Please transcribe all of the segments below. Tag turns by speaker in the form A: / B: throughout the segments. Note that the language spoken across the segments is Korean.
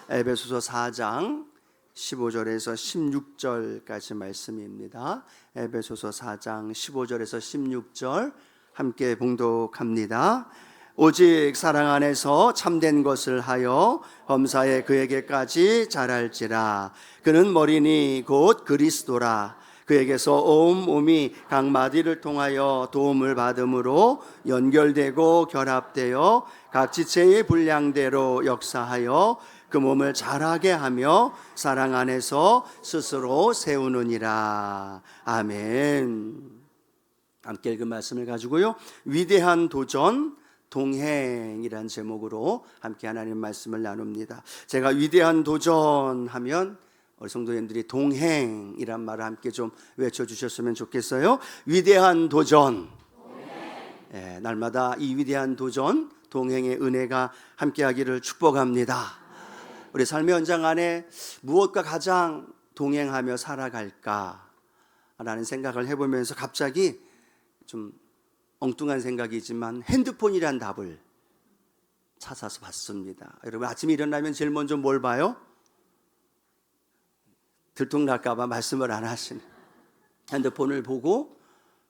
A: 에베소서 4장 15절에서 16절까지 말씀입니다. 에베소서 4장 15절에서 16절 함께 봉독합니다. 오직 사랑 안에서 참된 것을 하여 범사에 그에게까지 자랄지라. 그는 머리니 곧 그리스도라. 그에게서 온 몸이 각 마디를 통하여 도움을 받음으로 연결되고 결합되어 각 지체의 분량대로 역사하여 그 몸을 자라게 하며 사랑 안에서 스스로 세우느니라. 아멘. 함께 읽은 말씀을 가지고요, 위대한 도전 동행이란 제목으로 함께 하나님 말씀을 나눕니다. 제가 위대한 도전 하면 우리 성도님들이 동행이란 말을 함께 좀 외쳐주셨으면 좋겠어요. 위대한 도전. 예, 날마다 이 위대한 도전 동행의 은혜가 함께하기를 축복합니다. 우리 삶의 현장 안에 무엇과 가장 동행하며 살아갈까 라는 생각을 해보면서 갑자기 좀 엉뚱한 생각이지만 핸드폰이란 답을 찾아서 봤습니다. 여러분, 아침에 일어나면 제일 먼저 뭘 봐요? 들통날까봐 말씀을 안 하시는 핸드폰을 보고,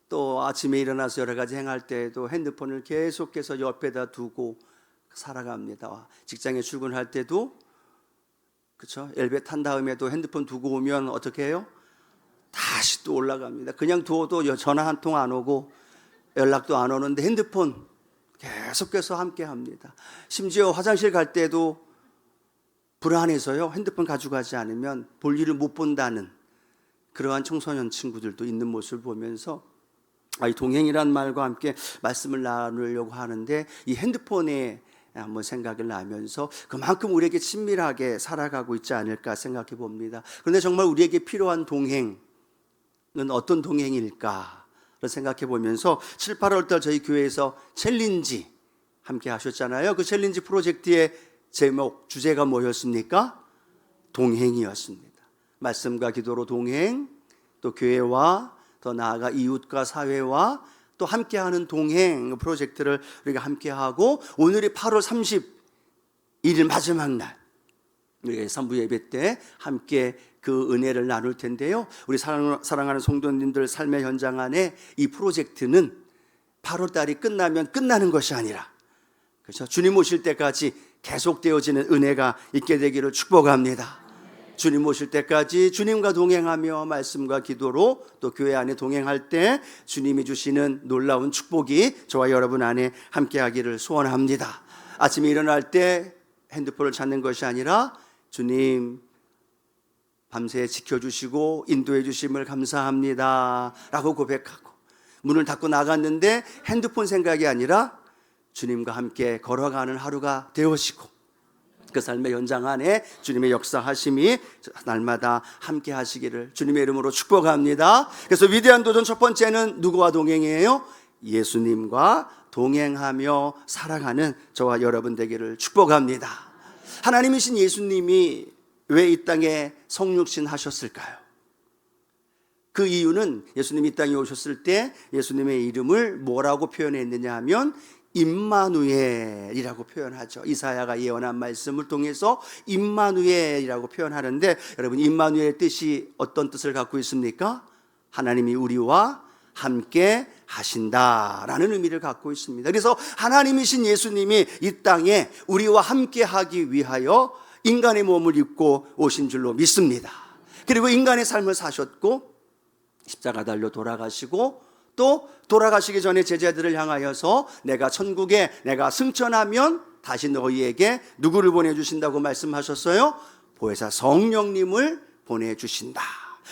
A: 또 아침에 일어나서 여러 가지 행할 때에도 핸드폰을 계속해서 옆에다 두고 살아갑니다. 직장에 출근할 때도 그렇죠? 엘리베이터 탄 다음에도 핸드폰 두고 오면 어떻게 해요? 다시 또 올라갑니다. 그냥 두어도 전화 한 통 안 오고 연락도 안 오는데 핸드폰 계속해서 함께 합니다. 심지어 화장실 갈 때도 불안해서요, 핸드폰 가져가지 않으면 볼일을 못 본다는 그러한 청소년 친구들도 있는 모습을 보면서 이 동행이란 말과 함께 말씀을 나누려고 하는데, 이 핸드폰에 한번 생각을 나면서 그만큼 우리에게 친밀하게 살아가고 있지 않을까 생각해 봅니다. 그런데 정말 우리에게 필요한 동행은 어떤 동행일까 생각해 보면서 7, 8월 달 저희 교회에서 챌린지 함께 하셨잖아요. 그 챌린지 프로젝트의 제목, 주제가 뭐였습니까? 동행이었습니다. 말씀과 기도로 동행, 또 교회와 더 나아가 이웃과 사회와 또 함께하는 동행 프로젝트를 우리가 함께하고, 오늘이 8월 31일 마지막 날, 우리가 3부 예배 때 함께 그 은혜를 나눌 텐데요, 우리 사랑하는 성도님들 삶의 현장 안에 이 프로젝트는 8월 달이 끝나면 끝나는 것이 아니라, 그렇죠? 주님 오실 때까지 계속되어지는 은혜가 있게 되기를 축복합니다. 주님 오실 때까지 주님과 동행하며 말씀과 기도로 또 교회 안에 동행할 때 주님이 주시는 놀라운 축복이 저와 여러분 안에 함께하기를 소원합니다. 아침에 일어날 때 핸드폰을 찾는 것이 아니라, 주님 밤새 지켜주시고 인도해 주심을 감사합니다 라고 고백하고, 문을 닫고 나갔는데 핸드폰 생각이 아니라 주님과 함께 걸어가는 하루가 되어지고, 그 삶의 현장 안에 주님의 역사하심이 날마다 함께 하시기를 주님의 이름으로 축복합니다. 그래서 위대한 도전 첫 번째는 누구와 동행이에요? 예수님과 동행하며 살아가는 저와 여러분 되기를 축복합니다. 하나님이신 예수님이 왜 이 땅에 성육신 하셨을까요? 그 이유는 예수님이 이 땅에 오셨을 때 예수님의 이름을 뭐라고 표현했느냐 하면 임마누엘이라고 표현하죠. 이사야가 예언한 말씀을 통해서 임마누엘이라고 표현하는데, 여러분, 임마누엘의 뜻이 어떤 뜻을 갖고 있습니까? 하나님이 우리와 함께 하신다라는 의미를 갖고 있습니다. 그래서 하나님이신 예수님이 이 땅에 우리와 함께 하기 위하여 인간의 몸을 입고 오신 줄로 믿습니다. 그리고 인간의 삶을 사셨고 십자가 달려 돌아가시고, 또 돌아가시기 전에 제자들을 향하여서 내가 천국에 내가 승천하면 다시 너희에게 누구를 보내주신다고 말씀하셨어요? 보혜사 성령님을 보내주신다.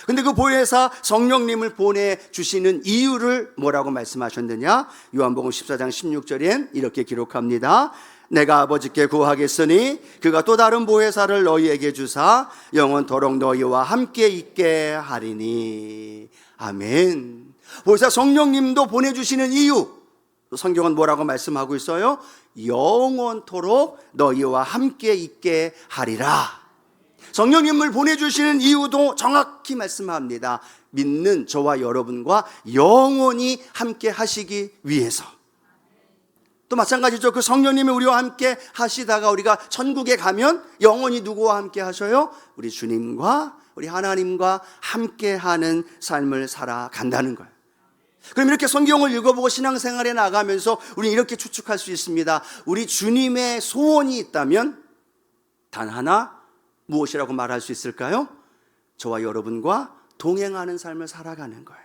A: 근데 그 보혜사 성령님을 보내주시는 이유를 뭐라고 말씀하셨느냐? 요한복음 14장 16절엔 이렇게 기록합니다. 내가 아버지께 구하겠으니 그가 또 다른 보혜사를 너희에게 주사 영원토록 너희와 함께 있게 하리니. 아멘. 보혜사 성령님도 보내주시는 이유, 성경은 뭐라고 말씀하고 있어요? 영원토록 너희와 함께 있게 하리라. 성령님을 보내주시는 이유도 정확히 말씀합니다. 믿는 저와 여러분과 영원히 함께 하시기 위해서. 또 마찬가지죠. 그 성령님이 우리와 함께 하시다가 우리가 천국에 가면 영원히 누구와 함께 하셔요? 우리 주님과 우리 하나님과 함께하는 삶을 살아간다는 거예요. 그럼 이렇게 성경을 읽어보고 신앙생활에 나가면서 우리는 이렇게 추측할 수 있습니다. 우리 주님의 소원이 있다면 단 하나, 무엇이라고 말할 수 있을까요? 저와 여러분과 동행하는 삶을 살아가는 거예요.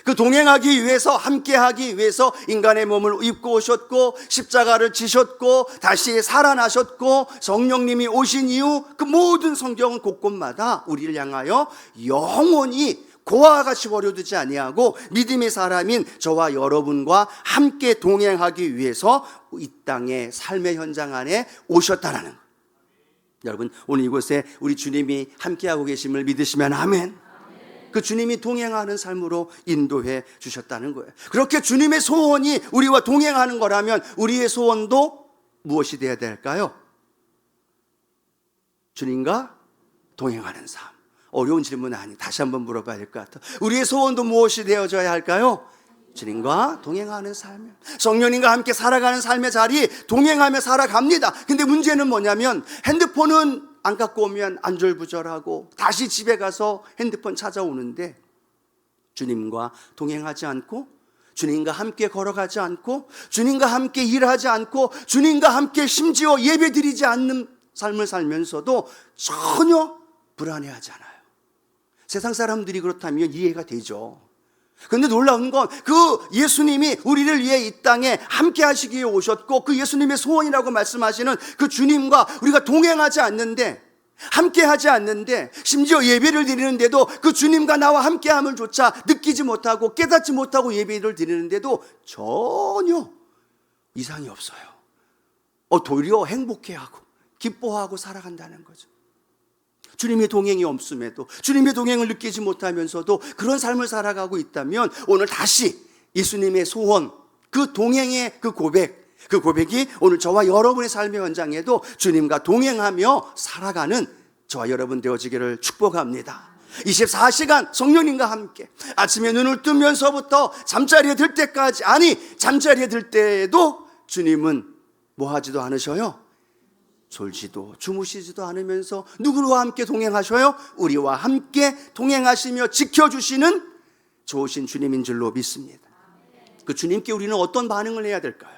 A: 그 동행하기 위해서, 함께하기 위해서 인간의 몸을 입고 오셨고 십자가를 지셨고 다시 살아나셨고 성령님이 오신 이후 그 모든 성경은 곳곳마다 우리를 향하여 영원히 고아와 같이 버려두지 아니하고 믿음의 사람인 저와 여러분과 함께 동행하기 위해서 이 땅의 삶의 현장 안에 오셨다라는 거예요. 여러분, 오늘 이곳에 우리 주님이 함께하고 계심을 믿으시면 아멘. 그 주님이 동행하는 삶으로 인도해 주셨다는 거예요. 그렇게 주님의 소원이 우리와 동행하는 거라면 우리의 소원도 무엇이 되어야 될까요? 주님과 동행하는 삶. 어려운 질문 아니, 다시 한번 물어봐야 될 것 같아요. 우리의 소원도 무엇이 되어져야 할까요? 주님과 동행하는 삶. 성령님과 함께 살아가는 삶의 자리 동행하며 살아갑니다. 근데 문제는 뭐냐면 핸드폰은 안 갖고 오면 안절부절하고 다시 집에 가서 핸드폰 찾아오는데 주님과 동행하지 않고 주님과 함께 걸어가지 않고 주님과 함께 일하지 않고 주님과 함께 심지어 예배드리지 않는 삶을 살면서도 전혀 불안해하지 않아요. 세상 사람들이 그렇다면 이해가 되죠. 그런데 놀라운 건 그 예수님이 우리를 위해 이 땅에 함께 하시기 위해 오셨고 그 예수님의 소원이라고 말씀하시는 그 주님과 우리가 동행하지 않는데, 함께 하지 않는데, 심지어 예배를 드리는데도 그 주님과 나와 함께함을 조차 느끼지 못하고 깨닫지 못하고 예배를 드리는데도 전혀 이상이 없어요. 도리어 행복해하고 기뻐하고 살아간다는 거죠. 주님의 동행이 없음에도, 주님의 동행을 느끼지 못하면서도 그런 삶을 살아가고 있다면 오늘 다시 예수님의 소원, 그 동행의 그 고백이 오늘 저와 여러분의 삶의 현장에도 주님과 동행하며 살아가는 저와 여러분 되어지기를 축복합니다. 24시간 성령님과 함께 아침에 눈을 뜨면서부터 잠자리에 들 때까지, 아니 잠자리에 들 때에도 주님은 뭐 하지도 않으셔요? 졸지도 주무시지도 않으면서 누구와 함께 동행하셔요? 우리와 함께 동행하시며 지켜주시는 좋으신 주님인 줄로 믿습니다. 그 주님께 우리는 어떤 반응을 해야 될까요?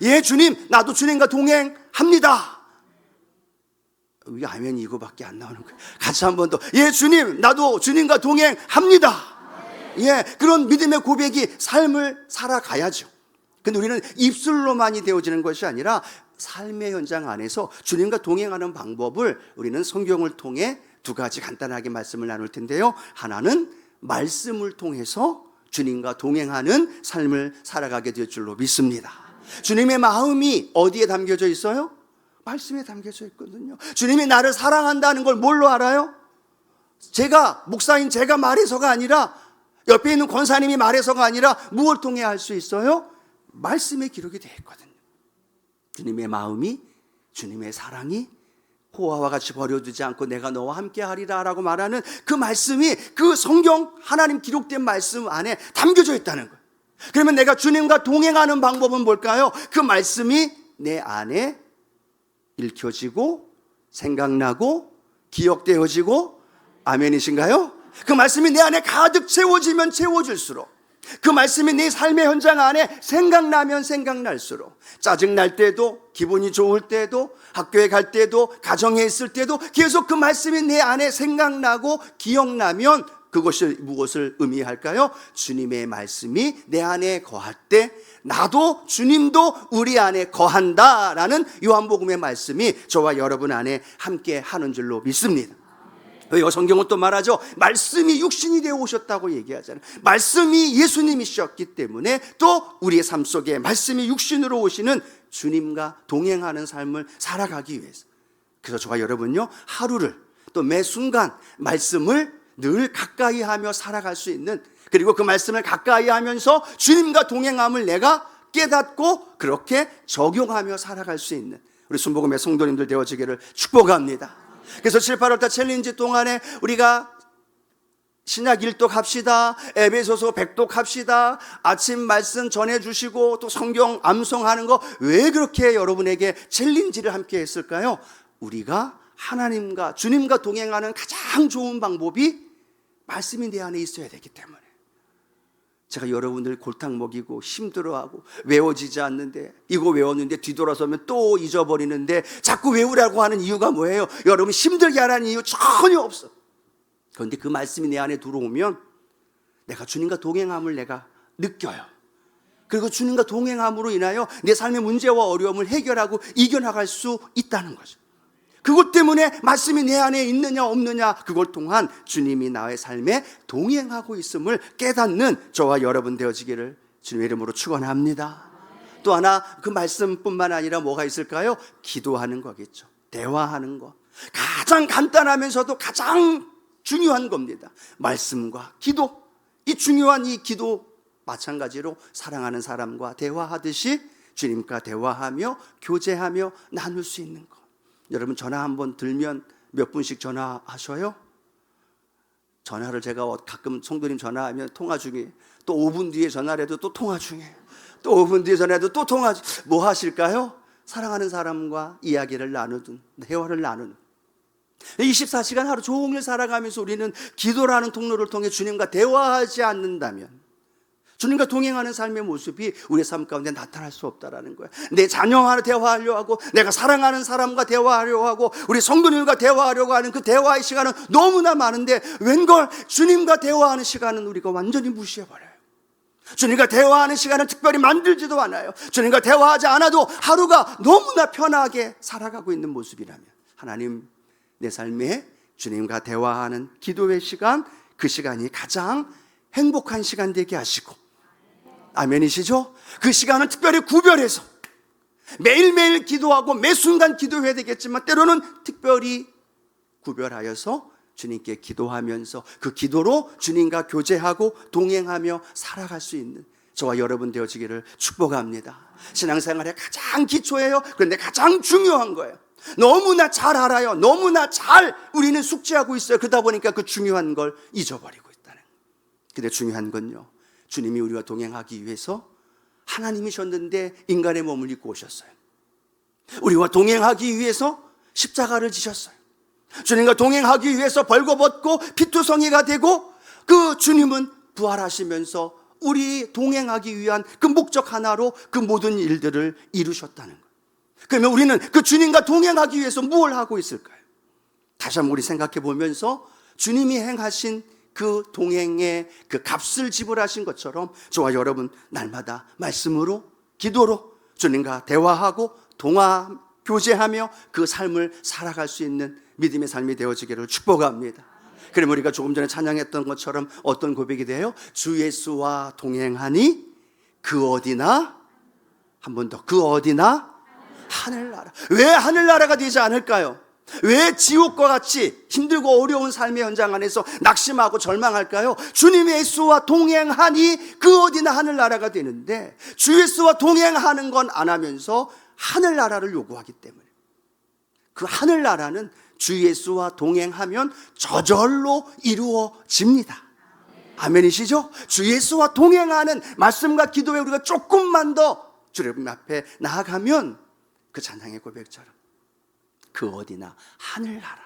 A: 예, 주님, 나도 주님과 동행합니다. 왜 아멘 이거밖에 안 나오는 거예요? 같이 한 번 더. 예, 주님, 나도 주님과 동행합니다. 예, 그런 믿음의 고백이 삶을 살아가야죠. 근데 우리는 입술로만이 되어지는 것이 아니라 삶의 현장 안에서 주님과 동행하는 방법을 우리는 성경을 통해 두 가지 간단하게 말씀을 나눌 텐데요. 하나는 말씀을 통해서 주님과 동행하는 삶을 살아가게 될 줄로 믿습니다. 주님의 마음이 어디에 담겨져 있어요? 말씀에 담겨져 있거든요. 주님이 나를 사랑한다는 걸 뭘로 알아요? 제가, 목사인 제가 말해서가 아니라, 옆에 있는 권사님이 말해서가 아니라 무엇을 통해 알 수 있어요? 말씀에 기록이 되어 있거든요. 주님의 마음이, 주님의 사랑이 호화와 같이 버려두지 않고 내가 너와 함께 하리라 라고 말하는 그 말씀이 그 성경 하나님 기록된 말씀 안에 담겨져 있다는 거예요. 그러면 내가 주님과 동행하는 방법은 뭘까요? 그 말씀이 내 안에 읽혀지고 생각나고 기억되어지고, 아멘이신가요? 그 말씀이 내 안에 가득 채워지면 채워질수록, 그 말씀이 네 삶의 현장 안에 생각나면 생각날수록, 짜증날 때도, 기분이 좋을 때도, 학교에 갈 때도, 가정에 있을 때도 계속 그 말씀이 내 안에 생각나고 기억나면 그것이 무엇을 의미할까요? 주님의 말씀이 내 안에 거할 때 나도 주님도 우리 안에 거한다라는 요한복음의 말씀이 저와 여러분 안에 함께 하는 줄로 믿습니다. 여기 성경은 또 말하죠. 말씀이 육신이 되어 오셨다고 얘기하잖아요. 말씀이 예수님이셨기 때문에 또 우리의 삶 속에 말씀이 육신으로 오시는 주님과 동행하는 삶을 살아가기 위해서, 그래서 저와 여러분요, 하루를 또 매 순간 말씀을 늘 가까이 하며 살아갈 수 있는, 그리고 그 말씀을 가까이 하면서 주님과 동행함을 내가 깨닫고 그렇게 적용하며 살아갈 수 있는 우리 순복음의 성도님들 되어지기를 축복합니다. 그래서 7, 8월달 챌린지 동안에 우리가 신약 1독 합시다. 에베소서 100독 합시다. 아침 말씀 전해주시고 또 성경 암송하는 거 왜 그렇게 여러분에게 챌린지를 함께 했을까요? 우리가 하나님과 주님과 동행하는 가장 좋은 방법이 말씀이 내 안에 있어야 되기 때문에. 제가 여러분들 골탕 먹이고 힘들어하고 외워지지 않는데, 이거 외웠는데 뒤돌아서면 또 잊어버리는데 자꾸 외우라고 하는 이유가 뭐예요? 여러분 힘들게 하라는 이유 전혀 없어. 그런데 그 말씀이 내 안에 들어오면 내가 주님과 동행함을 내가 느껴요. 그리고 주님과 동행함으로 인하여 내 삶의 문제와 어려움을 해결하고 이겨나갈 수 있다는 거죠. 그것 때문에 말씀이 내 안에 있느냐 없느냐, 그걸 통한 주님이 나의 삶에 동행하고 있음을 깨닫는 저와 여러분 되어지기를 주님의 이름으로 축원합니다. 또 하나, 그 말씀뿐만 아니라 뭐가 있을까요? 기도하는 거겠죠. 대화하는 거. 가장 간단하면서도 가장 중요한 겁니다. 말씀과 기도. 이 중요한 이 기도, 마찬가지로 사랑하는 사람과 대화하듯이 주님과 대화하며 교제하며 나눌 수 있는 것. 여러분, 전화 한번 들면 몇 분씩 전화하셔요? 전화를 제가 가끔 성도님 전화하면 통화 중에, 또 5분 뒤에 전화를 해도 또 통화 중에, 또 5분 뒤에 전화해도 또 통화 중에. 뭐 하실까요? 사랑하는 사람과 이야기를 나누든 대화를 나누는. 24시간 하루 종일 살아가면서 우리는 기도라는 통로를 통해 주님과 대화하지 않는다면 주님과 동행하는 삶의 모습이 우리의 삶 가운데 나타날 수 없다라는 거예요. 내 자녀와 대화하려고 하고, 내가 사랑하는 사람과 대화하려고 하고, 우리 성도님과 대화하려고 하는 그 대화의 시간은 너무나 많은데, 웬걸 주님과 대화하는 시간은 우리가 완전히 무시해버려요. 주님과 대화하는 시간은 특별히 만들지도 않아요. 주님과 대화하지 않아도 하루가 너무나 편하게 살아가고 있는 모습이라면, 하나님, 내 삶에 주님과 대화하는 기도의 시간, 그 시간이 가장 행복한 시간 되게 하시고, 아멘이시죠? 그 시간을 특별히 구별해서 매일매일 기도하고 매 순간 기도해야 되겠지만, 때로는 특별히 구별하여서 주님께 기도하면서 그 기도로 주님과 교제하고 동행하며 살아갈 수 있는 저와 여러분 되어지기를 축복합니다. 신앙생활의 가장 기초예요. 그런데 가장 중요한 거예요. 너무나 잘 알아요. 너무나 잘 우리는 숙지하고 있어요. 그러다 보니까 그 중요한 걸 잊어버리고 있다는. 근데 중요한 건요, 주님이 우리와 동행하기 위해서 하나님이셨는데 인간의 몸을 입고 오셨어요. 우리와 동행하기 위해서 십자가를 지셨어요. 주님과 동행하기 위해서 벌거벗고 피투성이가 되고, 그 주님은 부활하시면서 우리 동행하기 위한 그 목적 하나로 그 모든 일들을 이루셨다는 거예요. 그러면 우리는 그 주님과 동행하기 위해서 뭘 하고 있을까요? 다시 한번 우리 생각해 보면서 주님이 행하신 그 동행의 그 값을 지불하신 것처럼 저와 여러분 날마다 말씀으로, 기도로 주님과 대화하고 교제하며 그 삶을 살아갈 수 있는 믿음의 삶이 되어지기를 축복합니다. 그럼 우리가 조금 전에 찬양했던 것처럼 어떤 고백이 돼요? 주 예수와 동행하니 그 어디나, 한 번 더, 그 어디나 하늘나라. 왜 하늘나라가 되지 않을까요? 왜 지옥과 같이 힘들고 어려운 삶의 현장 안에서 낙심하고 절망할까요? 주님 예수와 동행하니 그 어디나 하늘나라가 되는데, 주 예수와 동행하는 건 안 하면서 하늘나라를 요구하기 때문에, 그 하늘나라는 주 예수와 동행하면 저절로 이루어집니다. 아멘이시죠? 주 예수와 동행하는 말씀과 기도에 우리가 조금만 더 주님 앞에 나아가면 그 찬양의 고백처럼 그 어디나 하늘나라,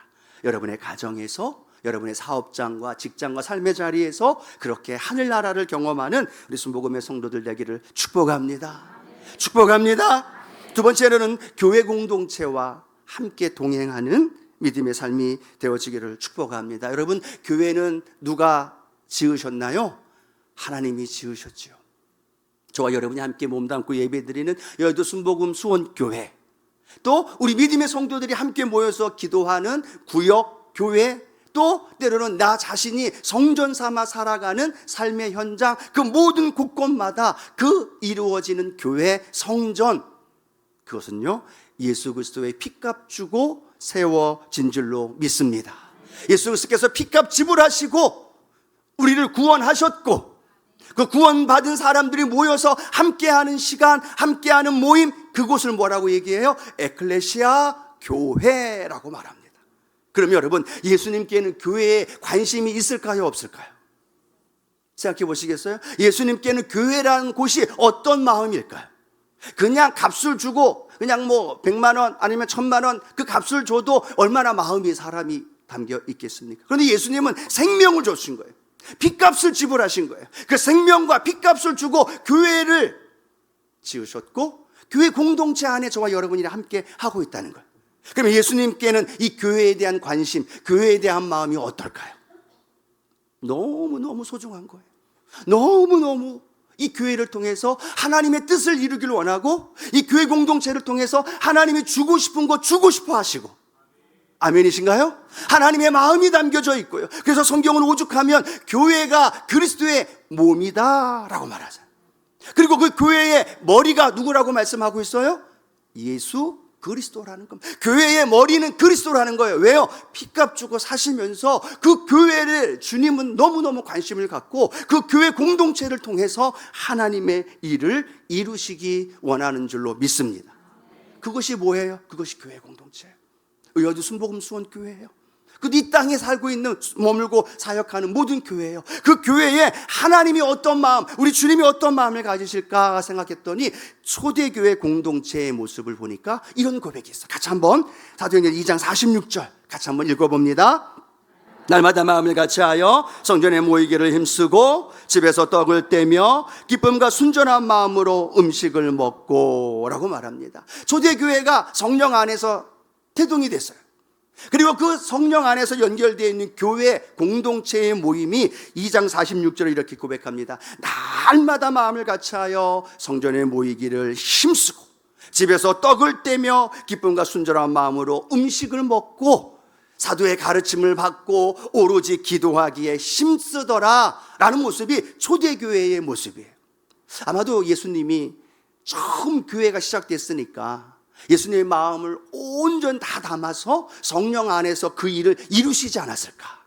A: 여러분의 가정에서, 여러분의 사업장과 직장과 삶의 자리에서 그렇게 하늘나라를 경험하는 우리 순복음의 성도들 되기를 축복합니다. 축복합니다. 두 번째로는 교회 공동체와 함께 동행하는 믿음의 삶이 되어지기를 축복합니다. 여러분, 교회는 누가 지으셨나요? 하나님이 지으셨죠. 저와 여러분이 함께 몸담고 예배드리는 여의도 순복음 수원교회, 또 우리 믿음의 성도들이 함께 모여서 기도하는 구역 교회, 또 때로는 나 자신이 성전 삼아 살아가는 삶의 현장, 그 모든 곳곳마다 그 이루어지는 교회, 성전, 그것은요 예수 그리스도의 피값 주고 세워진 줄로 믿습니다. 예수 그리스도께서 피값 지불하시고 우리를 구원하셨고, 그 구원받은 사람들이 모여서 함께하는 시간, 함께하는 모임, 그곳을 뭐라고 얘기해요? 에클레시아 교회라고 말합니다. 그러면 여러분, 예수님께는 교회에 관심이 있을까요, 없을까요? 생각해 보시겠어요? 예수님께는 교회라는 곳이 어떤 마음일까요? 그냥 값을 주고 그냥 뭐 100만 원 아니면 1000만 원 그 값을 줘도 얼마나 마음이 사람이 담겨 있겠습니까? 그런데 예수님은 생명을 주신 거예요. 핏값을 지불하신 거예요. 그 생명과 핏값을 주고 교회를 지으셨고 교회 공동체 안에 저와 여러분이 함께 하고 있다는 거예요. 그러면 예수님께는 이 교회에 대한 관심, 교회에 대한 마음이 어떨까요? 너무너무 소중한 거예요. 너무너무 이 교회를 통해서 하나님의 뜻을 이루길 원하고 이 교회 공동체를 통해서 하나님이 주고 싶은 거 주고 싶어 하시고, 아멘이신가요? 하나님의 마음이 담겨져 있고요. 그래서 성경은 오죽하면 교회가 그리스도의 몸이다 라고 말하잖아요. 그리고 그 교회의 머리가 누구라고 말씀하고 있어요? 예수 그리스도라는 겁니다. 교회의 머리는 그리스도라는 거예요. 왜요? 피값 주고 사시면서 그 교회를 주님은 너무너무 관심을 갖고 그 교회 공동체를 통해서 하나님의 일을 이루시기 원하는 줄로 믿습니다. 그것이 뭐예요? 그것이 교회 공동체예요. 의여두 순복음 수원 교회예요. 그 이 땅에 살고 있는, 머물고 사역하는 모든 교회예요. 그 교회에 하나님이 어떤 마음, 우리 주님이 어떤 마음을 가지실까 생각했더니 초대교회 공동체의 모습을 보니까 이런 고백이 있어요. 같이 한번 사도행전 2장 46절 같이 한번 읽어봅니다. 날마다 마음을 같이하여 성전에 모이기를 힘쓰고 집에서 떡을 떼며 기쁨과 순전한 마음으로 음식을 먹고 라고 말합니다. 초대교회가 성령 안에서 태동이 됐어요. 그리고 그 성령 안에서 연결되어 있는 교회 공동체의 모임이 2장 46절에 이렇게 고백합니다. 날마다 마음을 같이하여 성전에 모이기를 힘쓰고 집에서 떡을 떼며 기쁨과 순전한 마음으로 음식을 먹고 사도의 가르침을 받고 오로지 기도하기에 힘쓰더라 라는 모습이 초대교회의 모습이에요. 아마도 예수님이 처음 교회가 시작됐으니까 예수님의 마음을 온전히 다 담아서 성령 안에서 그 일을 이루시지 않았을까.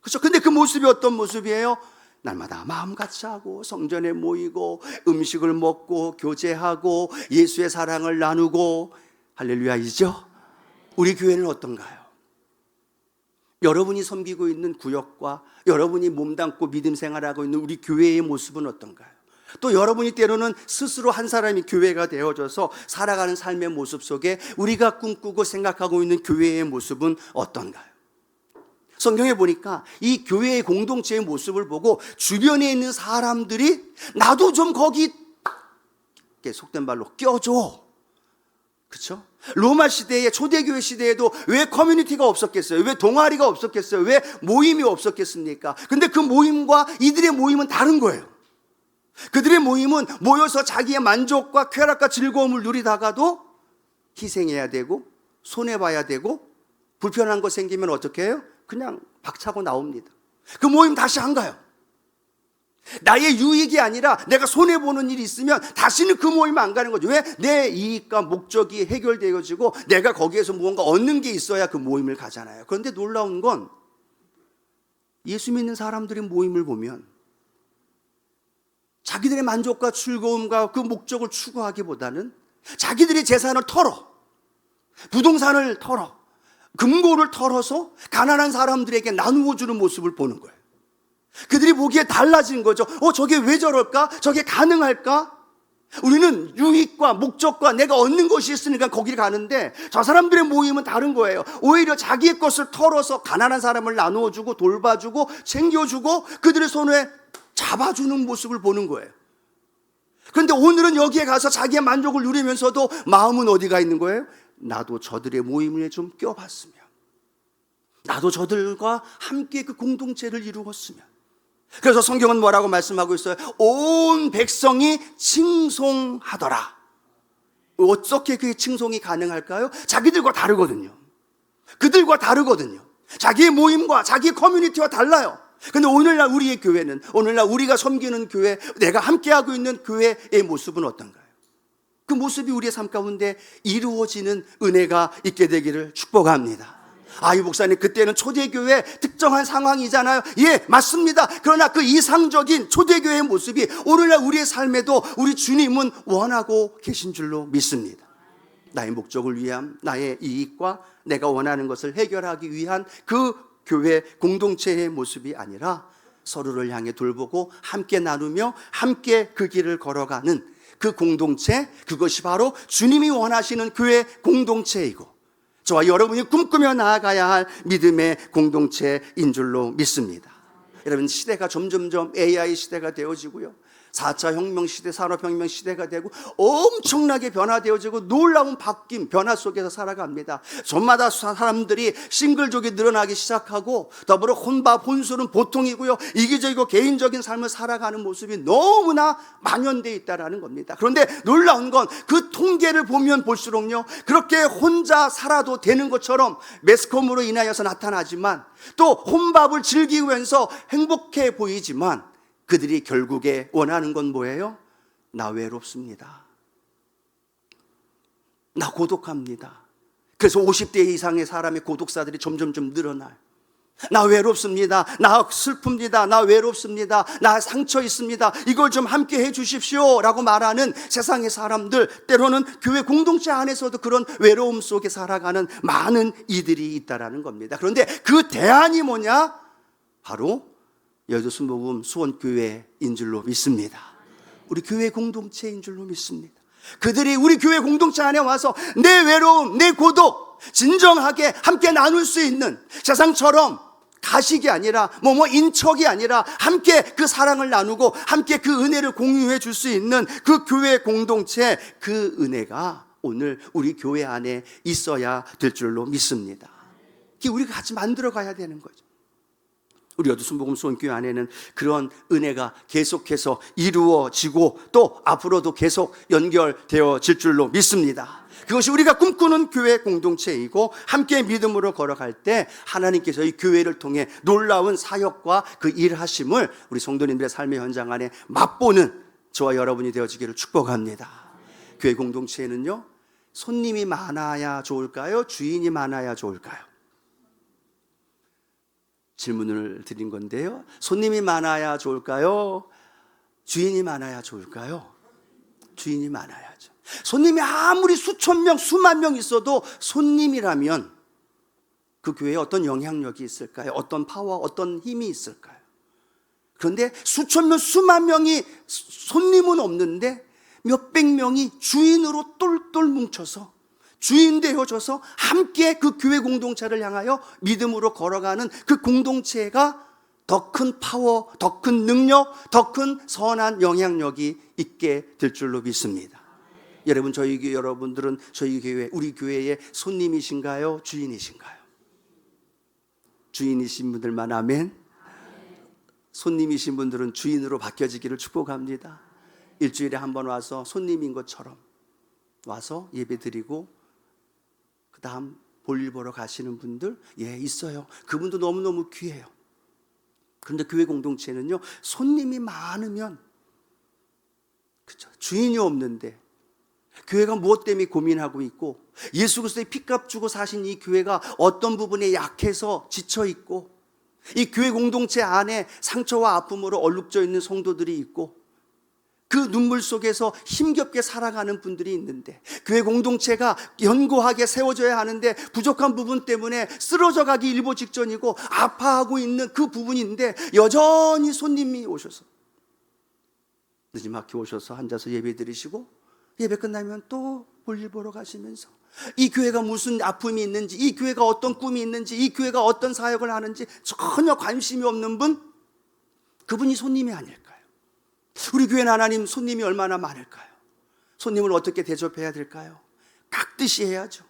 A: 그렇죠? 근데 그 모습이 어떤 모습이에요? 날마다 마음 같이 하고 성전에 모이고 음식을 먹고 교제하고 예수의 사랑을 나누고, 할렐루야이죠? 우리 교회는 어떤가요? 여러분이 섬기고 있는 구역과 여러분이 몸담고 믿음 생활하고 있는 우리 교회의 모습은 어떤가요? 또 여러분이 때로는 스스로 한 사람이 교회가 되어져서 살아가는 삶의 모습 속에 우리가 꿈꾸고 생각하고 있는 교회의 모습은 어떤가요? 성경에 보니까 이 교회의 공동체의 모습을 보고 주변에 있는 사람들이 나도 좀 거기 속된 말로 껴줘. 그렇죠? 로마 시대에, 초대교회 시대에도 왜 커뮤니티가 없었겠어요? 왜 동아리가 없었겠어요? 왜 모임이 없었겠습니까? 근데 그 모임과 이들의 모임은 다른 거예요. 그들의 모임은 모여서 자기의 만족과 쾌락과 즐거움을 누리다가도 희생해야 되고 손해봐야 되고 불편한 거 생기면 어떻게 해요? 그냥 박차고 나옵니다. 그 모임 다시 안 가요. 나의 유익이 아니라 내가 손해보는 일이 있으면 다시는 그 모임 안 가는 거죠. 왜? 내 이익과 목적이 해결되어지고 내가 거기에서 무언가 얻는 게 있어야 그 모임을 가잖아요. 그런데 놀라운 건 예수 믿는 사람들의 모임을 보면 자기들의 만족과 즐거움과 그 목적을 추구하기보다는 자기들의 재산을 털어, 부동산을 털어, 금고를 털어서 가난한 사람들에게 나누어 주는 모습을 보는 거예요. 그들이 보기에 달라진 거죠. 저게 왜 저럴까? 저게 가능할까? 우리는 유익과 목적과 내가 얻는 것이 있으니까 거기를 가는데 저 사람들의 모임은 다른 거예요. 오히려 자기의 것을 털어서 가난한 사람을 나누어 주고 돌봐주고 챙겨주고 그들의 손에 잡아주는 모습을 보는 거예요. 그런데 오늘은 여기에 가서 자기의 만족을 누리면서도 마음은 어디가 있는 거예요? 나도 저들의 모임에 좀 껴봤으면, 나도 저들과 함께 그 공동체를 이루었으면. 그래서 성경은 뭐라고 말씀하고 있어요? 온 백성이 칭송하더라. 어떻게 그 칭송이 가능할까요? 자기들과 다르거든요. 그들과 다르거든요. 자기의 모임과 자기의 커뮤니티와 달라요. 근데 오늘날 우리의 교회는, 오늘날 우리가 섬기는 교회, 내가 함께하고 있는 교회의 모습은 어떤가요? 그 모습이 우리의 삶 가운데 이루어지는 은혜가 있게 되기를 축복합니다. 이 목사님, 그때는 초대교회 특정한 상황이잖아요. 예, 맞습니다. 그러나 그 이상적인 초대교회의 모습이 오늘날 우리의 삶에도 우리 주님은 원하고 계신 줄로 믿습니다. 나의 목적을 위함, 나의 이익과 내가 원하는 것을 해결하기 위한 그 교회 공동체의 모습이 아니라 서로를 향해 돌보고 함께 나누며 함께 그 길을 걸어가는 그 공동체, 그것이 바로 주님이 원하시는 교회 공동체이고 저와 여러분이 꿈꾸며 나아가야 할 믿음의 공동체인 줄로 믿습니다. 여러분, 시대가 점점점 AI 시대가 되어지고요, 4차 혁명 시대, 산업혁명 시대가 되고 엄청나게 변화되어지고 놀라운 바뀜, 변화 속에서 살아갑니다. 저마다 사람들이 싱글족이 늘어나기 시작하고 더불어 혼밥, 혼술은 보통이고요, 이기적이고 개인적인 삶을 살아가는 모습이 너무나 만연되어 있다는 겁니다. 그런데 놀라운 건 그 통계를 보면 볼수록요, 그렇게 혼자 살아도 되는 것처럼 매스컴으로 인하여서 나타나지만 또 혼밥을 즐기면서 행복해 보이지만 그들이 결국에 원하는 건 뭐예요? 나 외롭습니다. 나 고독합니다. 그래서 50대 이상의 사람의 고독사들이 점점점 늘어나요. 나 외롭습니다. 나 슬픕니다. 나 외롭습니다. 나 상처 있습니다. 이걸 좀 함께 해 주십시오 라고 말하는 세상의 사람들, 때로는 교회 공동체 안에서도 그런 외로움 속에 살아가는 많은 이들이 있다는 겁니다. 그런데 그 대안이 뭐냐? 바로 여주순복음 수원교회인 줄로 믿습니다. 우리 교회 공동체인 줄로 믿습니다. 그들이 우리 교회 공동체 안에 와서 내 외로움, 내 고독 진정하게 함께 나눌 수 있는, 세상처럼 가식이 아니라 인척이 아니라 함께 그 사랑을 나누고 함께 그 은혜를 공유해 줄 수 있는 그 교회 공동체, 그 은혜가 오늘 우리 교회 안에 있어야 될 줄로 믿습니다. 우리가 같이 만들어 가야 되는 거죠. 우리 여두순복음 수원교회 안에는 그런 은혜가 계속해서 이루어지고 또 앞으로도 계속 연결되어질 줄로 믿습니다. 그것이 우리가 꿈꾸는 교회 공동체이고 함께 믿음으로 걸어갈 때 하나님께서 이 교회를 통해 놀라운 사역과 그 일하심을 우리 성도님들의 삶의 현장 안에 맛보는 저와 여러분이 되어지기를 축복합니다. 교회 공동체에는요, 손님이 많아야 좋을까요? 주인이 많아야 좋을까요? 질문을 드린 건데요, 손님이 많아야 좋을까요? 주인이 많아야 좋을까요? 주인이 많아야죠. 손님이 아무리 수천 명, 수만 명 있어도 손님이라면 그 교회에 어떤 영향력이 있을까요? 어떤 파워, 어떤 힘이 있을까요? 그런데 수천 명, 수만 명이 손님은 없는데 몇백 명이 주인으로 똘똘 뭉쳐서 주인 되어줘서 함께 그 교회 공동체를 향하여 믿음으로 걸어가는 그 공동체가 더 큰 파워, 더 큰 능력, 더 큰 선한 영향력이 있게 될 줄로 믿습니다. 여러분, 여러분들은 저희 교회, 우리 교회의 손님이신가요? 주인이신가요? 주인이신 분들만 아멘. 손님이신 분들은 주인으로 바뀌어지기를 축복합니다. 일주일에 한 번 와서 손님인 것처럼 와서 예배드리고 그 다음 볼일 보러 가시는 분들, 있어요. 그분도 너무너무 귀해요. 그런데 교회 공동체는요, 손님이 많으면, 그렇죠, 주인이 없는데 교회가 무엇 때문에 고민하고 있고, 예수 그리스도의 피값 주고 사신 이 교회가 어떤 부분에 약해서 지쳐 있고, 이 교회 공동체 안에 상처와 아픔으로 얼룩져 있는 성도들이 있고, 그 눈물 속에서 힘겹게 살아가는 분들이 있는데, 교회 공동체가 견고하게 세워져야 하는데 부족한 부분 때문에 쓰러져 가기 일보 직전이고 아파하고 있는 그 부분인데, 여전히 손님이 오셔서 늦지막히 오셔서 앉아서 예배 드리시고 예배 끝나면 또 볼일 보러 가시면서 이 교회가 무슨 아픔이 있는지, 이 교회가 어떤 꿈이 있는지, 이 교회가 어떤 사역을 하는지 전혀 관심이 없는 분, 그분이 손님이 아닐까요? 우리 교회는 하나님 손님이 얼마나 많을까요? 손님을 어떻게 대접해야 될까요? 깍듯이 해야죠.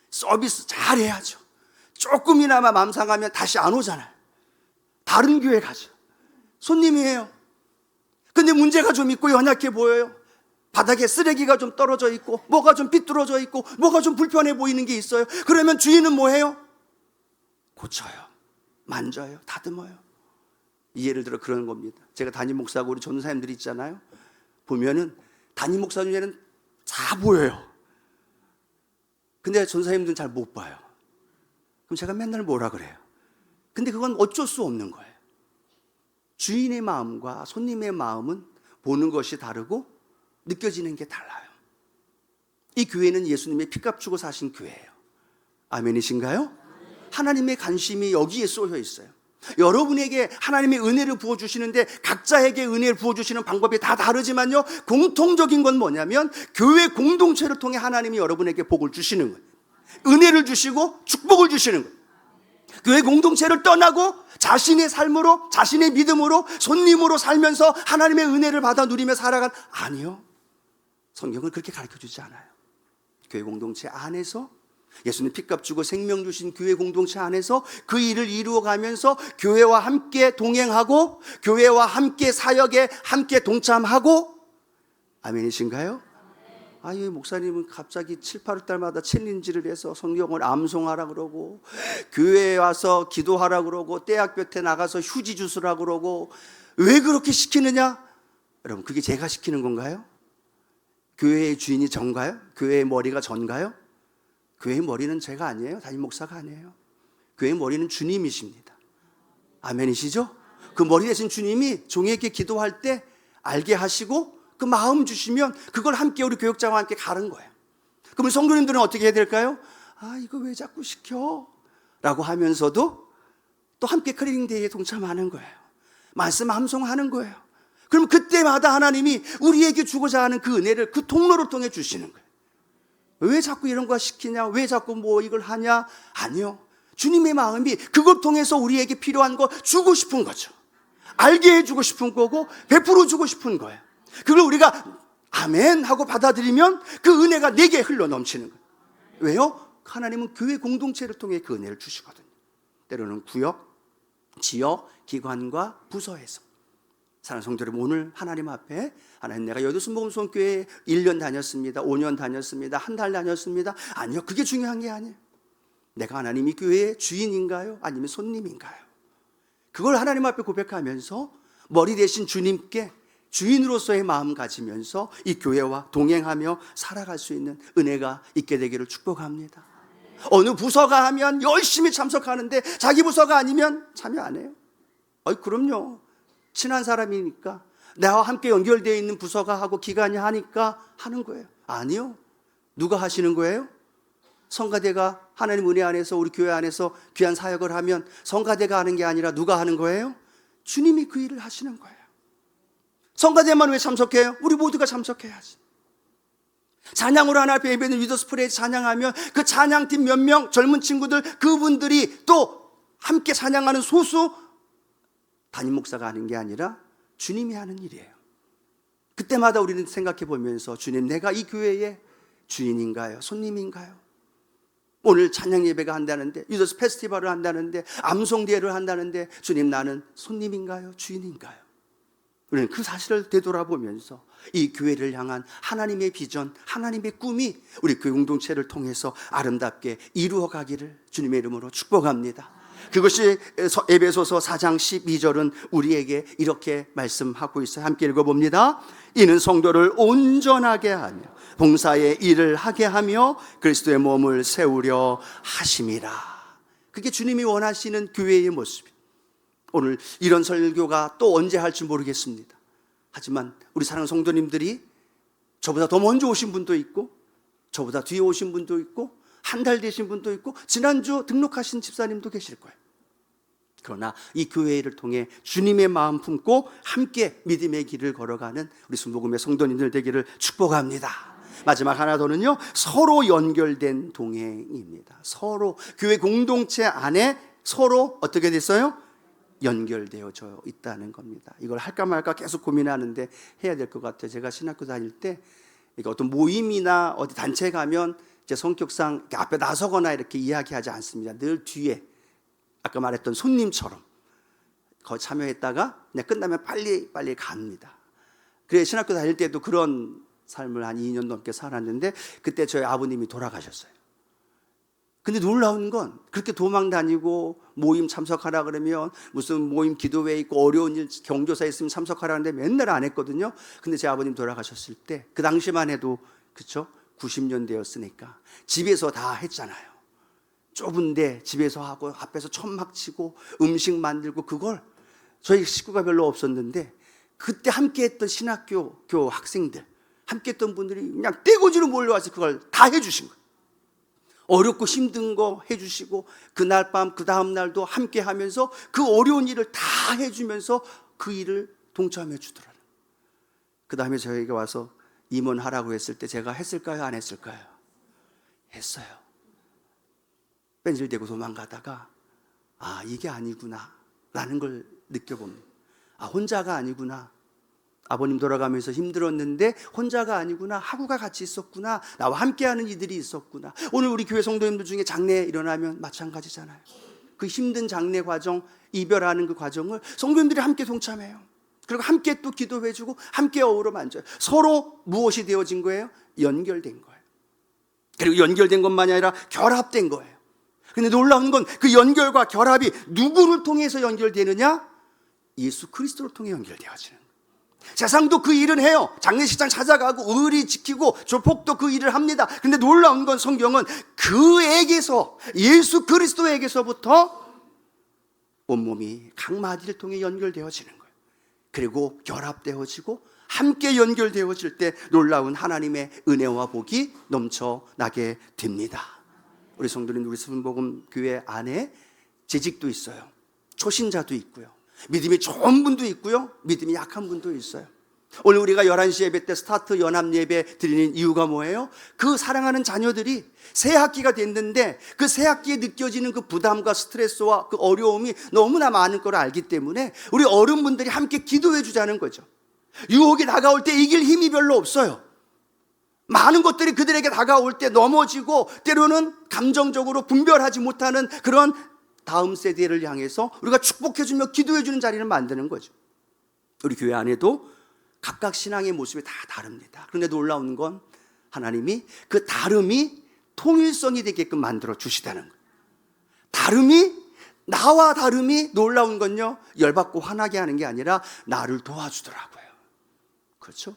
A: 서비스 잘 해야죠. 조금이나마 맘 상하면 다시 안 오잖아요. 다른 교회 가죠. 손님이에요. 근데 문제가 좀 있고 연약해 보여요. 바닥에 쓰레기가 좀 떨어져 있고 뭐가 좀 삐뚤어져 있고 뭐가 좀 불편해 보이는 게 있어요. 그러면 주인은 뭐 해요? 고쳐요. 만져요. 다듬어요. 예를 들어 그런 겁니다. 제가 담임 목사고 우리 전도사님들이 있잖아요. 보면은 담임 목사 중에는 다 보여요. 근데 전도사님들은 잘 못 봐요. 그럼 제가 맨날 뭐라 그래요? 근데 그건 어쩔 수 없는 거예요. 주인의 마음과 손님의 마음은 보는 것이 다르고 느껴지는 게 달라요. 이 교회는 예수님의 피값 주고 사신 교회예요. 아멘이신가요? 하나님의 관심이 여기에 쏠려 있어요. 여러분에게 하나님의 은혜를 부어주시는데 각자에게 은혜를 부어주시는 방법이 다 다르지만요, 공통적인 건 뭐냐면 교회 공동체를 통해 하나님이 여러분에게 복을 주시는 거예요. 은혜를 주시고 축복을 주시는 거예요. 교회 공동체를 떠나고 자신의 삶으로, 자신의 믿음으로, 손님으로 살면서 하나님의 은혜를 받아 누리며 살아간, 아니요, 성경은 그렇게 가르쳐주지 않아요. 교회 공동체 안에서 예수님 피값 주고 생명 주신 교회 공동체 안에서 그 일을 이루어가면서 교회와 함께 동행하고 교회와 함께 사역에 함께 동참하고, 아멘이신가요? 이 목사님은 갑자기 7, 8월달마다 챌린지를 해서 성경을 암송하라 그러고 교회에 와서 기도하라 그러고 떼학볕에 나가서 휴지 주스라 그러고, 왜 그렇게 시키느냐? 여러분, 그게 제가 시키는 건가요? 교회의 주인이 전가요? 교회의 머리가 전가요? 교회의 머리는 제가 아니에요. 담임 목사가 아니에요. 교회의 머리는 주님이십니다. 아멘이시죠? 그 머리 대신 주님이 종에게 기도할 때 알게 하시고 그 마음 주시면 그걸 함께 우리 교역자와 함께 가는 거예요. 그러면 성도님들은 어떻게 해야 될까요? 이거 왜 자꾸 시켜? 라고 하면서도 또 함께 클리닝 데이에 동참하는 거예요. 말씀 암송하는 거예요. 그럼 그때마다 하나님이 우리에게 주고자 하는 그 은혜를 그 통로를 통해 주시는 거예요. 왜 자꾸 이런 거 시키냐? 왜 자꾸 뭐 이걸 하냐? 아니요. 주님의 마음이 그걸 통해서 우리에게 필요한 거 주고 싶은 거죠. 알게 해주고 싶은 거고 베풀어 주고 싶은 거예요. 그걸 우리가 아멘 하고 받아들이면 그 은혜가 내게 흘러 넘치는 거예요. 왜요? 하나님은 교회 공동체를 통해 그 은혜를 주시거든요. 때로는 구역, 지역, 기관과 부서에서. 사랑하는 성도 여러분, 오늘 하나님 앞에 하나님, 내가 여도순복음성교회에 1년 다녔습니다, 5년 다녔습니다, 한 달 다녔습니다. 아니요, 그게 중요한 게 아니에요. 내가 하나님이 교회의 주인인가요? 아니면 손님인가요? 그걸 하나님 앞에 고백하면서 머리 대신 주님께 주인으로서의 마음 가지면서 이 교회와 동행하며 살아갈 수 있는 은혜가 있게 되기를 축복합니다. 어느 부서가 하면 열심히 참석하는데 자기 부서가 아니면 참여 안 해요. 그럼요. 친한 사람이니까, 나와 함께 연결되어 있는 부서가 하고 기관이 하니까 하는 거예요. 아니요. 누가 하시는 거예요? 성가대가 하나님 은혜 안에서 우리 교회 안에서 귀한 사역을 하면 성가대가 하는 게 아니라 누가 하는 거예요? 주님이 그 일을 하시는 거예요. 성가대만 왜 참석해요? 우리 모두가 참석해야지. 찬양으로 하나 앞에 예배는 위더스프레이 찬양하면 그 찬양팀 몇 명 젊은 친구들, 그분들이 또 함께 찬양하는 소수 담임 목사가 하는 게 아니라 주님이 하는 일이에요. 그때마다 우리는 생각해 보면서, 주님, 내가 이 교회의 주인인가요? 손님인가요? 오늘 찬양 예배가 한다는데, 유더스 페스티벌을 한다는데, 암송대회를 한다는데, 주님, 나는 손님인가요? 주인인가요? 우리는 그 사실을 되돌아보면서 이 교회를 향한 하나님의 비전, 하나님의 꿈이 우리 교회 공동체를 통해서 아름답게 이루어가기를 주님의 이름으로 축복합니다. 그것이 에베소서 4장 12절은 우리에게 이렇게 말씀하고 있어요. 함께 읽어봅니다. 이는 성도를 온전하게 하며 봉사의 일을 하게 하며 그리스도의 몸을 세우려 하심이라. 그게 주님이 원하시는 교회의 모습이에요. 오늘 이런 설교가 또 언제 할지 모르겠습니다. 하지만 우리 사랑하는 성도님들이 저보다 더 먼저 오신 분도 있고 저보다 뒤에 오신 분도 있고 한 달 되신 분도 있고 지난주 등록하신 집사님도 계실 거예요. 그러나 이 교회를 통해 주님의 마음 품고 함께 믿음의 길을 걸어가는 우리 순복음의 성도님들 되기를 축복합니다. 마지막 하나 더는요, 서로 연결된 동행입니다. 서로 교회 공동체 안에 서로 어떻게 됐어요? 연결되어져 있다는 겁니다. 이걸 할까 말까 계속 고민하는데 해야 될 것 같아요. 제가 신학교 다닐 때 어떤 모임이나 어디 단체에 가면 제 성격상 앞에 나서거나 이렇게 이야기하지 않습니다. 늘 뒤에 아까 말했던 손님처럼 거기 참여했다가 그냥 끝나면 빨리 갑니다. 그래, 신학교 다닐 때도 그런 삶을 한 2년 넘게 살았는데 그때 저희 아버님이 돌아가셨어요. 근데 놀라운 건 그렇게 도망 다니고 모임 참석하라 그러면 무슨 모임 기도회 있고 어려운 일 경조사 있으면 참석하라는데 맨날 안 했거든요. 근데 제 아버님 돌아가셨을 때 그 당시만 해도 그쵸? 90년대였으니까 집에서 다 했잖아요. 좁은데 집에서 하고 앞에서 천막 치고 음식 만들고, 그걸 저희 식구가 별로 없었는데 그때 함께 했던 신학교 학생들 함께 했던 분들이 그냥 떼거지로 몰려와서 그걸 다 해주신 거예요. 어렵고 힘든 거 해주시고 그날 밤 그 다음 날도 함께 하면서 그 어려운 일을 다 해주면서 그 일을 동참해 주더라고요. 그 다음에 저에게 와서 임원하라고 했을 때 제가 했을까요? 안 했을까요? 했어요. 뺀질대고 도망가다가 이게 아니구나 라는 걸 느껴봅니다. 혼자가 아니구나. 아버님 돌아가면서 힘들었는데 혼자가 아니구나. 하구가 같이 있었구나. 나와 함께하는 이들이 있었구나. 오늘 우리 교회 성도님들 중에 장례 일어나면 마찬가지잖아요. 그 힘든 장례 과정, 이별하는 그 과정을 성도님들이 함께 동참해요. 그리고 함께 또 기도해주고 함께 어우러 만져요. 서로 무엇이 되어진 거예요? 연결된 거예요. 그리고 연결된 것만이 아니라 결합된 거예요. 근데 놀라운 건 그 연결과 결합이 누구를 통해서 연결되느냐? 예수 그리스도를 통해 연결되어지는 거예요. 세상도 그 일은 해요. 장례식장 찾아가고 의리 지키고 조폭도 그 일을 합니다. 근데 놀라운 건 성경은 그에게서, 예수 그리스도에게서부터 온몸이 각 마디를 통해 연결되어지는 거예요. 그리고 결합되어지고 함께 연결되어질 때 놀라운 하나님의 은혜와 복이 넘쳐나게 됩니다. 우리 성도님, 우리 순복음 교회 안에 재직도 있어요. 초신자도 있고요. 믿음이 좋은 분도 있고요. 믿음이 약한 분도 있어요. 오늘 우리가 11시 예배 때 스타트 연합 예배 드리는 이유가 뭐예요? 그 사랑하는 자녀들이 새 학기가 됐는데 그 새 학기에 느껴지는 그 부담과 스트레스와 그 어려움이 너무나 많은 걸 알기 때문에 우리 어른분들이 함께 기도해 주자는 거죠. 유혹이 다가올 때 이길 힘이 별로 없어요. 많은 것들이 그들에게 다가올 때 넘어지고 때로는 감정적으로 분별하지 못하는 그런 다음 세대를 향해서 우리가 축복해주며 기도해주는 자리를 만드는 거죠. 우리 교회 안에도 각각 신앙의 모습이 다 다릅니다. 그런데 놀라운 건 하나님이 그 다름이 통일성이 되게끔 만들어 주시다는 거예요. 나와 다름이 놀라운 건요, 열받고 화나게 하는 게 아니라 나를 도와주더라고요. 그렇죠?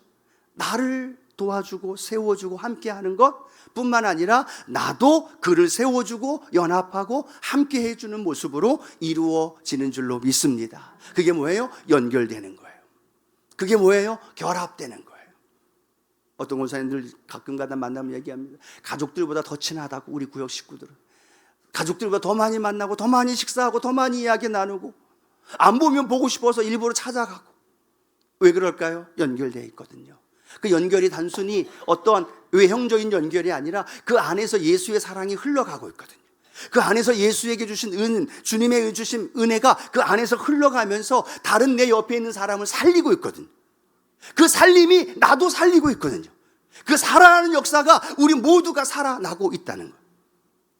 A: 나를 도와주고 세워주고 함께하는 것 뿐만 아니라 나도 그를 세워주고 연합하고 함께 해주는 모습으로 이루어지는 줄로 믿습니다. 그게 뭐예요? 연결되는 거예요. 그게 뭐예요? 결합되는 거예요. 어떤 권사님들 가끔가다 만나면 얘기합니다. 가족들보다 더 친하다고. 우리 구역 식구들은 가족들보다 더 많이 만나고 더 많이 식사하고 더 많이 이야기 나누고 안 보면 보고 싶어서 일부러 찾아가고. 왜 그럴까요? 연결되어 있거든요. 그 연결이 단순히 어떠한 외형적인 연결이 아니라 그 안에서 예수의 사랑이 흘러가고 있거든요. 그 안에서 예수에게 주신 주님의 주신 은혜가 그 안에서 흘러가면서 다른 내 옆에 있는 사람을 살리고 있거든요. 그 살림이 나도 살리고 있거든요. 그 살아나는 역사가 우리 모두가 살아나고 있다는 거예요.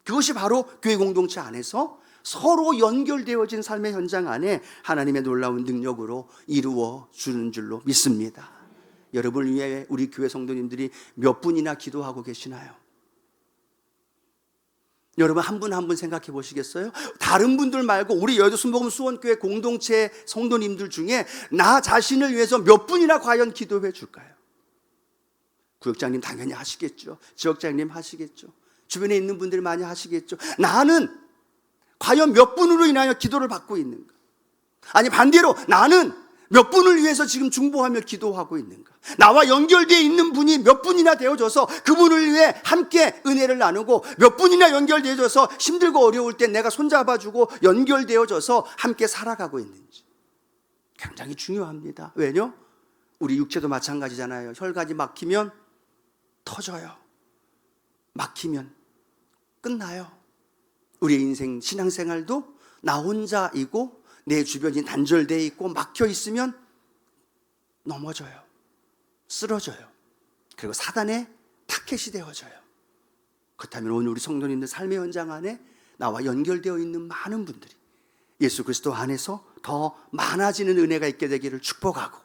A: 그것이 바로 교회 공동체 안에서 서로 연결되어진 삶의 현장 안에 하나님의 놀라운 능력으로 이루어주는 줄로 믿습니다. 여러분을 위해 우리 교회 성도님들이 몇 분이나 기도하고 계시나요? 여러분 한 분 한 분 생각해 보시겠어요? 다른 분들 말고 우리 여의도 순복음 수원교회 공동체 성도님들 중에 나 자신을 위해서 몇 분이나 과연 기도해 줄까요? 구역장님 당연히 하시겠죠. 지역장님 하시겠죠. 주변에 있는 분들이 많이 하시겠죠. 나는 과연 몇 분으로 인하여 기도를 받고 있는가? 아니 반대로 나는 몇 분을 위해서 지금 중보하며 기도하고 있는가? 나와 연결되어 있는 분이 몇 분이나 되어져서 그분을 위해 함께 은혜를 나누고 몇 분이나 연결되어져서 힘들고 어려울 때 내가 손잡아주고 연결되어져서 함께 살아가고 있는지 굉장히 중요합니다. 왜냐? 우리 육체도 마찬가지잖아요. 혈관이 막히면 터져요. 막히면 끝나요. 우리의 인생 신앙생활도 나 혼자이고 내 주변이 단절되어 있고 막혀 있으면 넘어져요. 쓰러져요. 그리고 사단의 타켓이 되어져요. 그렇다면 오늘 우리 성도님들 삶의 현장 안에 나와 연결되어 있는 많은 분들이 예수 그리스도 안에서 더 많아지는 은혜가 있게 되기를 축복하고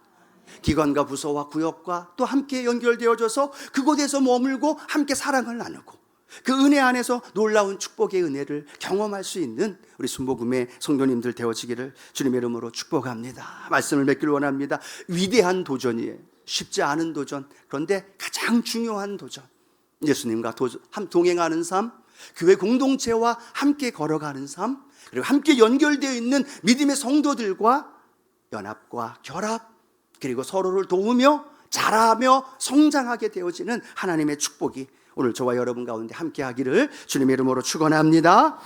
A: 기관과 부서와 구역과 또 함께 연결되어져서 그곳에서 머물고 함께 사랑을 나누고 그 은혜 안에서 놀라운 축복의 은혜를 경험할 수 있는 우리 순복음의 성도님들 되어지기를 주님의 이름으로 축복합니다. 말씀을 맺기를 원합니다. 위대한 도전이에요. 쉽지 않은 도전. 그런데 가장 중요한 도전. 예수님과 동행하는 삶, 교회 공동체와 함께 걸어가는 삶, 그리고 함께 연결되어 있는 믿음의 성도들과 연합과 결합, 그리고 서로를 도우며 자라며 성장하게 되어지는 하나님의 축복이 오늘 저와 여러분 가운데 함께 하기를 주님의 이름으로 축원합니다.